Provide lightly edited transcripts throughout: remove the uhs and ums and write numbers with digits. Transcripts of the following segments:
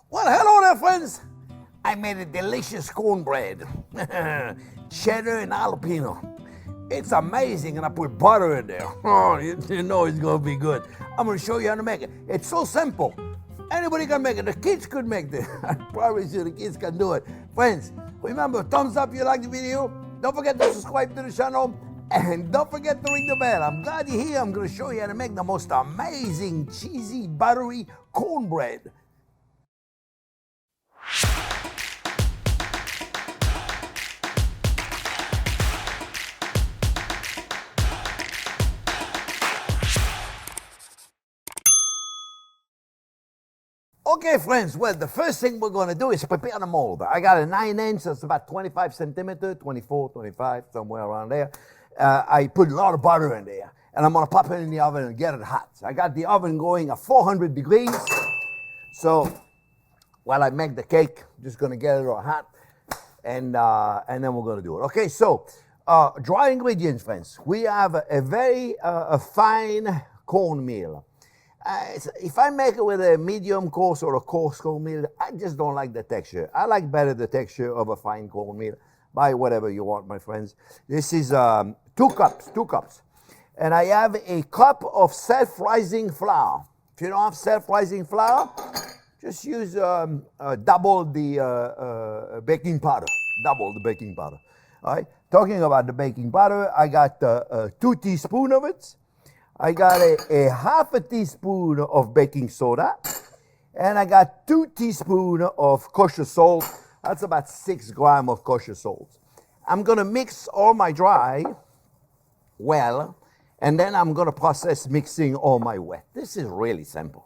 Well, hello there, friends. I made a delicious cornbread. Cheddar and jalapeno. It's amazing, and I put butter in there. Oh, you know it's gonna be good. I'm gonna show you how to make it. It's so simple. Anybody can make it. The kids could make it. I'm probably sure the kids can do it. Friends, remember, thumbs up if you like the video. Don't forget to subscribe to the channel. And don't forget to ring the bell. I'm glad you're here. I'm gonna show you how to make the most amazing, cheesy, buttery cornbread. Okay, friends, well, the first thing we're going to do is prepare the mold. I got a 9-inch, that's about 25 centimeters, 24, 25, somewhere around there. I put a lot of butter in there, and I'm going to pop it in the oven and get it hot. I got the oven going at 400 degrees. So while I make the cake, I'm just going to get it all hot, and then we're going to do it. Okay, so dry ingredients, friends. We have a very fine cornmeal. If I make it with a medium coarse or a coarse cornmeal, I just don't like the texture. I like better the texture of a fine cornmeal. Buy whatever you want, my friends. This is 2 cups. And I have a cup of self-rising flour. If you don't have self-rising flour, just use double the baking powder. Double the baking powder. All right. Talking about the baking powder, I got 2 teaspoons of it. I got a half a teaspoon of baking soda, and I got 2 teaspoons of kosher salt. That's about 6 grams of kosher salt. I'm gonna mix all my dry well, and then I'm gonna process mixing all my wet. This is really simple.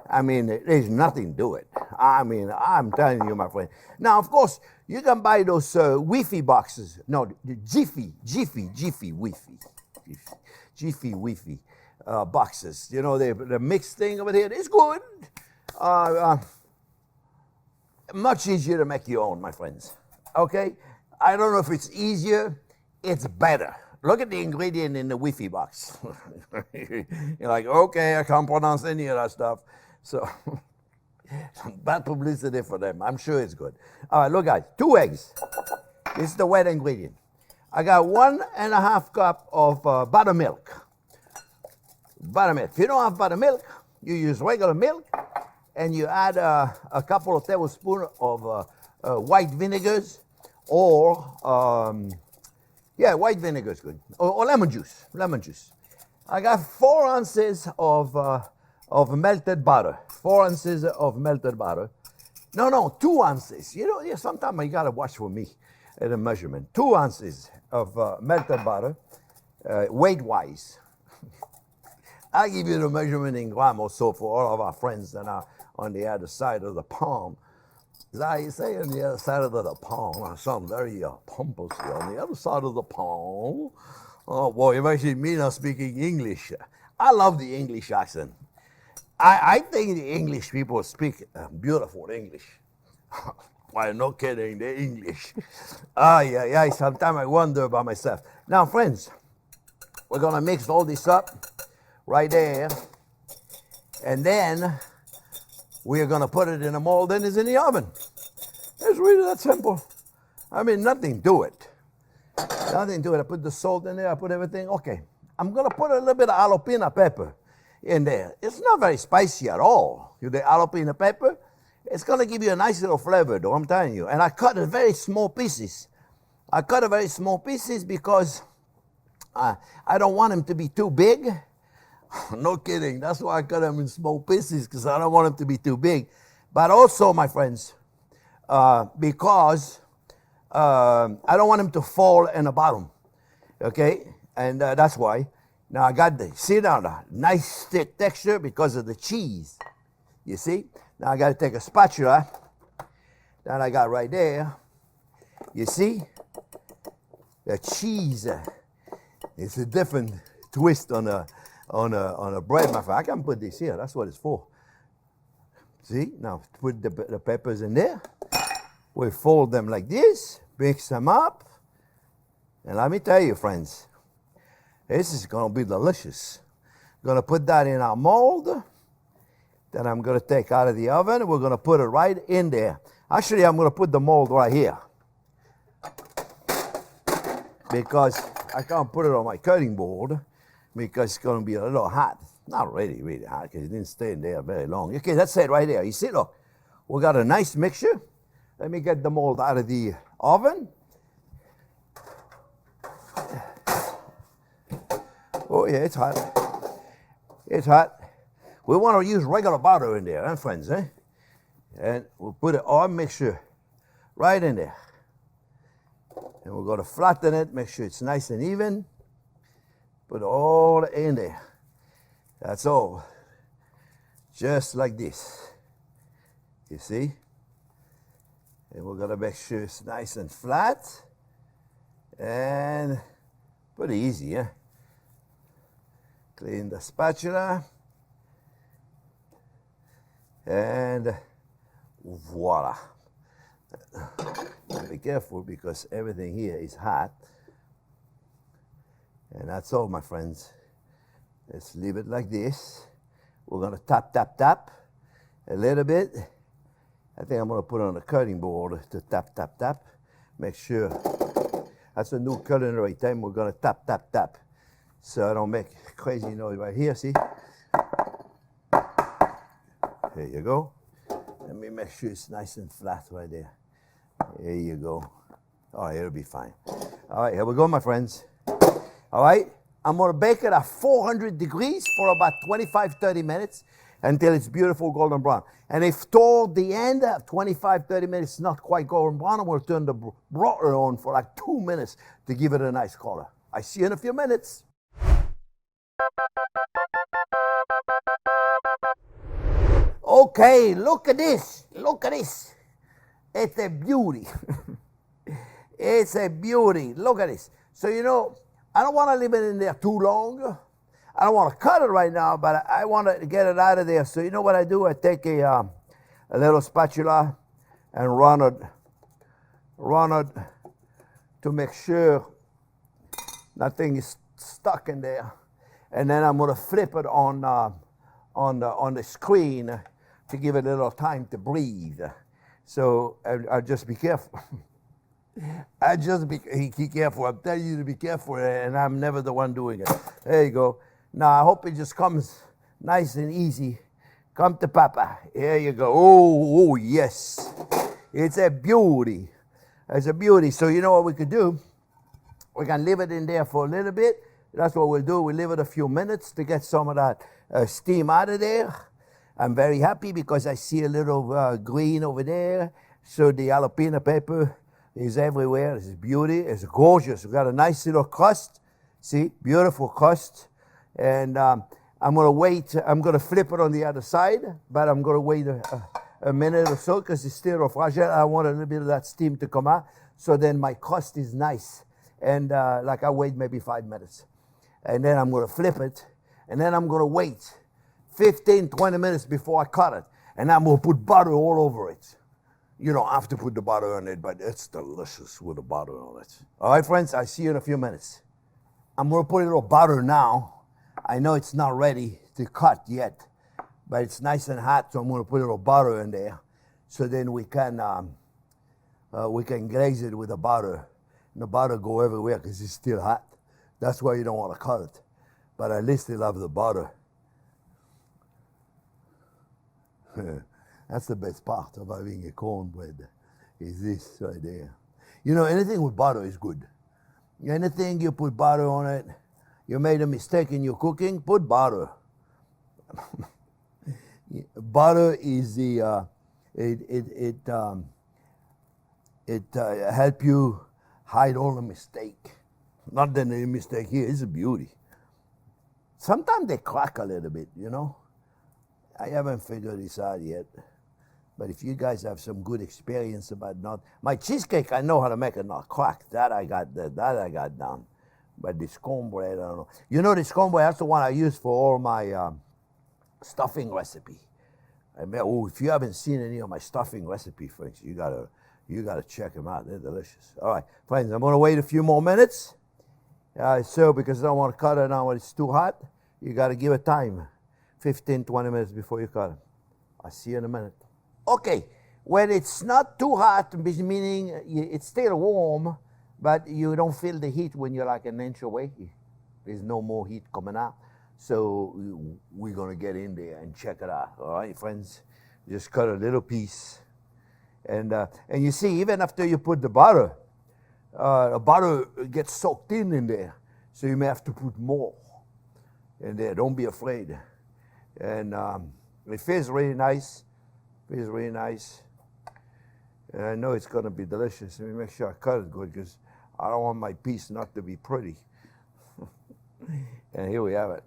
I mean, there's nothing to it. I mean, I'm telling you, my friend. Now, of course, you can buy those Wi-Fi boxes. No, the Jiffy Wi-Fi boxes. You know, the mixed thing over here is good. Much easier to make your own, my friends. Okay? I don't know if it's easier, it's better. Look at the ingredient in the Wi-Fi box. You're like, okay, I can't pronounce any of that stuff. So, bad publicity for them. I'm sure it's good. All right, look, guys, 2 eggs. This is the wet ingredient. I got 1.5 cups of buttermilk. Buttermilk. If you don't have buttermilk, you use regular milk, and you add a couple of tablespoons of white vinegars, or white vinegar is good, or lemon juice. Lemon juice. I got 4 ounces of melted butter. 4 ounces of melted butter. No, 2 ounces. You know, sometimes you gotta watch for me at a measurement. 2 ounces of melted butter, weight-wise. I'll give you the measurement in gram or so for all of our friends that are on the other side of the pond. As I say, on the other side of the pond, I sound very pompous here. On the other side of the pond. Oh boy, you actually mean I'm speaking English. I love the English accent. I think the English people speak beautiful English. Why, no kidding, they're English. Sometimes I wonder about myself. Now, friends, we're gonna mix all this up right there, and then we're gonna put it in a mold, and it's in the oven. It's really that simple. I mean, nothing to it. Nothing to it. I put the salt in there, I put everything. Okay, I'm gonna put a little bit of jalapeno pepper in there. It's not very spicy at all. The jalapeno pepper, it's gonna give you a nice little flavor, though, I'm telling you. And I cut it very small pieces. I cut it very small pieces because I don't want them to be too big. No kidding. That's why I cut them in small pieces, because I don't want them to be too big. But also, my friends, because I don't want them to fall in the bottom. Okay? And that's why. Now I got the nice thick texture because of the cheese. You see? Now I got to take a spatula that I got right there. You see? The cheese. It's a different twist on a bread, my friend. I can put this here. That's what it's for. See? Now put the peppers in there. We fold them like this. Mix them up. And let me tell you, friends, this is going to be delicious. Going to put that in our mold. that I'm going to take out of the oven, and we're going to put it right in there. Actually, I'm going to put the mold right here because I can't put it on my cutting board because it's going to be a little hot. Not really, really hot because it didn't stay in there very long. Okay, that's it right there. You see, look, we got a nice mixture. Let me get the mold out of the oven. Oh, yeah, it's hot. It's hot. We want to use regular butter in there, friends, eh? And we'll put it all mixture right in there. And we're going to flatten it, make sure it's nice and even. Put it all in there. That's all. Just like this. You see? And we're going to make sure it's nice and flat. And pretty easy, yeah? Clean the spatula. And voila. Be careful because everything here is hot. And that's all, my friends. Let's leave it like this. We're going to tap, tap, tap a little bit. I think I'm going to put it on the cutting board to tap, tap, tap. Make sure. That's a new culinary term. We're going to tap, tap, tap. So I don't make crazy noise right here, see? There you go. Let me make sure it's nice and flat right there. There you go. All right, it'll be fine. All right, here we go, my friends. All right, I'm going to bake it at 400 degrees for about 25-30 minutes until it's beautiful golden brown. And if toward the end of 25-30 minutes it's not quite golden brown, I'm going to turn the broiler on for like 2 minutes to give it a nice color. I see you in a few minutes. Okay, look at this. Look at this. It's a beauty. It's a beauty. Look at this. So, you know, I don't want to leave it in there too long. I don't want to cut it right now, but I want to get it out of there. So you know what I do? I take a little spatula and run it to make sure nothing is stuck in there. And then I'm going to flip it on the screen to give it a little time to breathe. So I'll just be careful. Be careful. I'm telling you to be careful, and I'm never the one doing it. There you go. Now I hope it just comes nice and easy. Come to Papa. Here you go. Oh, yes. It's a beauty. It's a beauty. So you know what we could do? We can leave it in there for a little bit. That's what we'll do. We'll leave it a few minutes to get some of that steam out of there. I'm very happy because I see a little green over there. So the jalapeno pepper is everywhere. It's beauty. It's gorgeous. We've got a nice little crust. See, beautiful crust. And I'm going to wait. I'm going to flip it on the other side, but I'm going to wait a minute or so because it's still fragile. I want a little bit of that steam to come out. So then my crust is nice. And like I wait maybe 5 minutes. And then I'm going to flip it. And then I'm going to wait 15, 20 minutes before I cut it. And I'm going to put butter all over it. You don't have to put the butter on it, but it's delicious with the butter on it. All right, friends, I see you in a few minutes. I'm going to put a little butter now. I know it's not ready to cut yet, but it's nice and hot, so I'm going to put a little butter in there. So then we can glaze it with the butter. And the butter go everywhere because it's still hot. That's why you don't want to cut it. But at least they'll have the butter. That's the best part of having a cornbread, is this right there. You know, anything with butter is good. Anything you put butter on it, you made a mistake in your cooking, put butter. Butter is the, it help you hide all the mistake. Not that any mistake here, it's a beauty. Sometimes they crack a little bit, you know. I haven't figured this out yet. But if you guys have some good experience about not, my cheesecake, I know how to make it not crack. That I got down. But this cornbread, I don't know. You know, this cornbread, that's the one I use for all my stuffing recipe. I mean, if you haven't seen any of my stuffing recipe, friends, you gotta check them out. They're delicious. All right, friends, I'm gonna wait a few more minutes. So because I don't want to cut it now when it's too hot, you gotta give it time. 15, 20 minutes before you cut it. I'll see you in a minute. Okay, when it's not too hot, meaning it's still warm, but you don't feel the heat when you're like an inch away. There's no more heat coming out. So we're gonna get in there and check it out. All right, friends? Just cut a little piece. And you see, even after you put the butter gets soaked in there. So you may have to put more in there. Don't be afraid. And it feels really nice. Feels really nice. And I know it's gonna be delicious. Let me make sure I cut it good because I don't want my piece not to be pretty. And here we have it.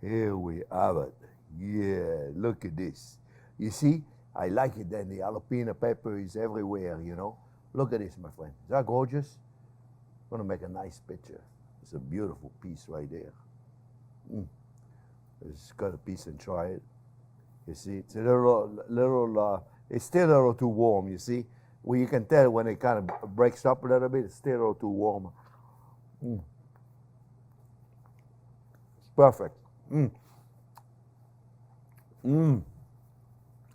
Here we have it. Yeah, look at this. You see, I like it then. The jalapeno pepper is everywhere, you know. Look at this, my friend. Is that gorgeous? I'm gonna make a nice picture. It's a beautiful piece right there. Let's cut a piece and try it. You see, it's a little, it's still a little too warm, you see. Well, you can tell when it kind of breaks up a little bit, it's still a little too warm. It's perfect. It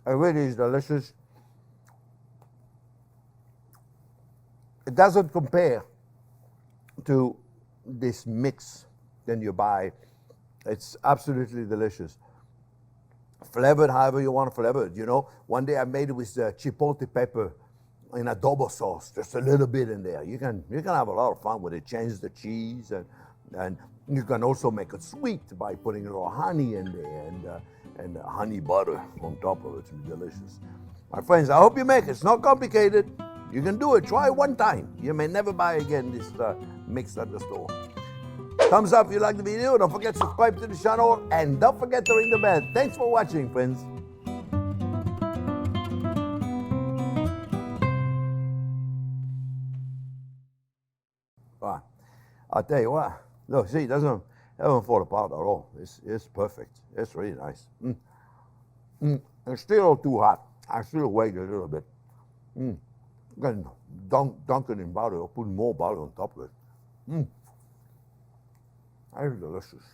really is delicious. It doesn't compare to this mix that you buy. It's absolutely delicious. Flavored however you want to flavor it, you know. One day I made it with chipotle pepper in adobo sauce, just a little bit in there. You can have a lot of fun with it. Change the cheese, and you can also make it sweet by putting a little honey in there and honey butter on top of it. It's delicious. My friends, I hope you make it. It's not complicated. You can do it. Try it one time. You may never buy again this mix at the store. Thumbs up if you like the video. Don't forget to subscribe to the channel. And don't forget to ring the bell. Thanks for watching, friends. I'll tell you what. Look, see, it doesn't fall apart at all. It's perfect. It's really nice. It's still too hot. I still wait a little bit. Then dunk it in butter or put more butter on top of it. That's delicious.